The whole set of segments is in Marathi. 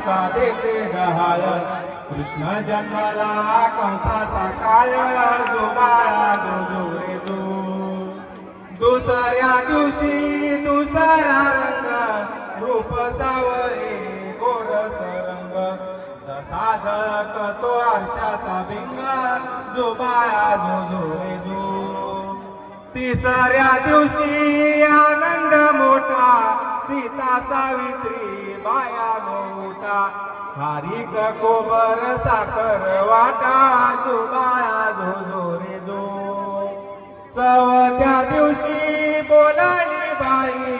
मायेचा देते डहाळ कृष्ण जन्मला कंसाचा काय जो बाळा जो जो रे जो दुसऱ्या दिवशी दुसरा रंग रूप सावळे गोरस रंग जसा झळकतो आरशाचा भिंग जो बाळा जो जो रे जो तिसऱ्या दिवशी आनंद मोठा सीता सावित्री बाया मोठा खारीक कोबर साखर वाटा जो बाया जो जो रे जो चौथ्या दिवशी बोलाली बाई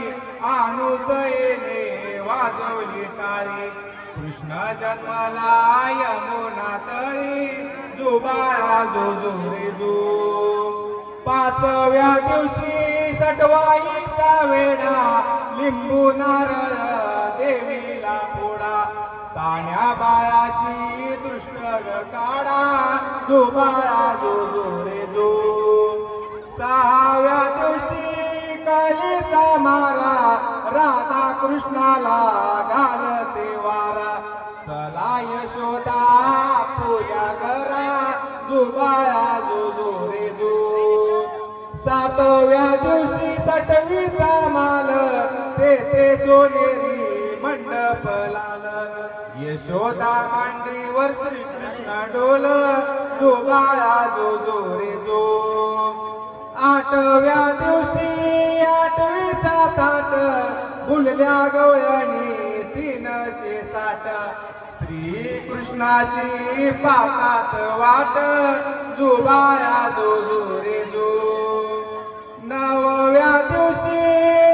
अनुसयेने वाजवली टाळी कृष्ण जन्मला यमुना तळी जो बाळा जो जो रे जो पाचव्या दिवशी सटवाईचा वेडा लिंबू नारळ देवीला फोडा ताण्या बाळाची दृष्ट काढा जो बाळा जो जो रे जो सहाव्या दिवशी कालीचा मारा राधा कृष्णाला घालते वारा चला यशोदा पूजा करा जो बाळा जो जो रे जो सातव्या दिवशी सटवीचा माल तेथे सोनेरी मंडप लाल यशोदा मांडीवर श्रीकृष्ण डोल जो बाळा जो जो रे जो आठव्या दिवशी आठवीचा ताट फुलल्या गवळणी 360 श्रीकृष्णाची पाकात वाट जो बाळा जो जो रे जो नवव्या दिवशी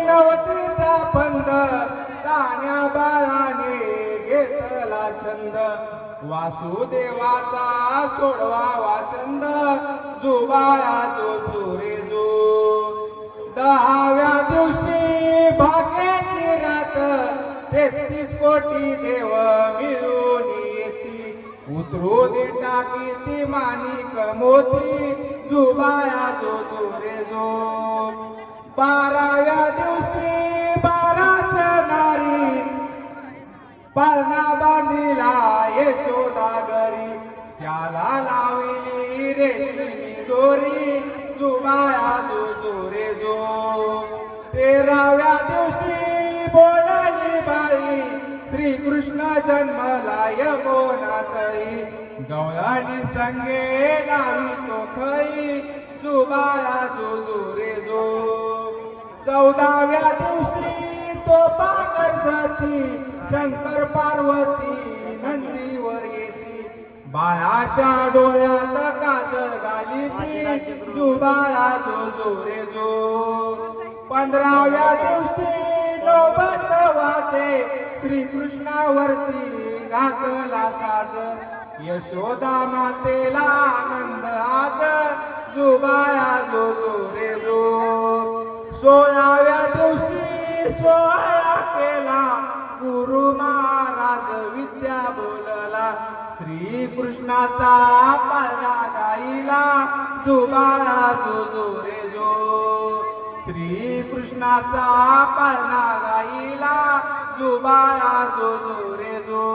नवतीचा फंद ताण्या बाळाने घेतला छंद वासुदेवाचा सोडवा छंद जो बाळा जो जो रे जो दहाव्या दिवशी भाग्याची रात 33 कोटी देव मिळून येती उतरू दे टाकी ती माणिक मोती जो बाळा जो जो रे जो बाराव्या दिवशी 12च नारी पाळणा बांधिला यशोदा घरी त्याला लावली रेशमी दोरी जो बाळा जो जो रे जो 13व्या दिवशी बोलाली बाई श्रीकृष्ण जन्मला यमुना तळी गवळणी संगे लावी तो खई जो बाळा जो जो रे जो 14व्या दिवशी तो पाकर जाती शंकर पार्वती नंदीवर येती बाळाच्या डोळ्यात काजळ घाली ती जो बाळा जो जो रे जो 15व्या दिवशी नौबत वाटे श्रीकृष्णावरती घातला साज यशोदा मातेला आनंद आज जो बाळा जो जो रे जो 16व्या दिवशी सोहळा केला गुरु महाराज विद्या बोलला श्रीकृष्णाचा पाळणा गाईला जो बाळा जो जो रे जो श्रीकृष्णाचा पाळणा गाईला जो बाळा जो जो रे जो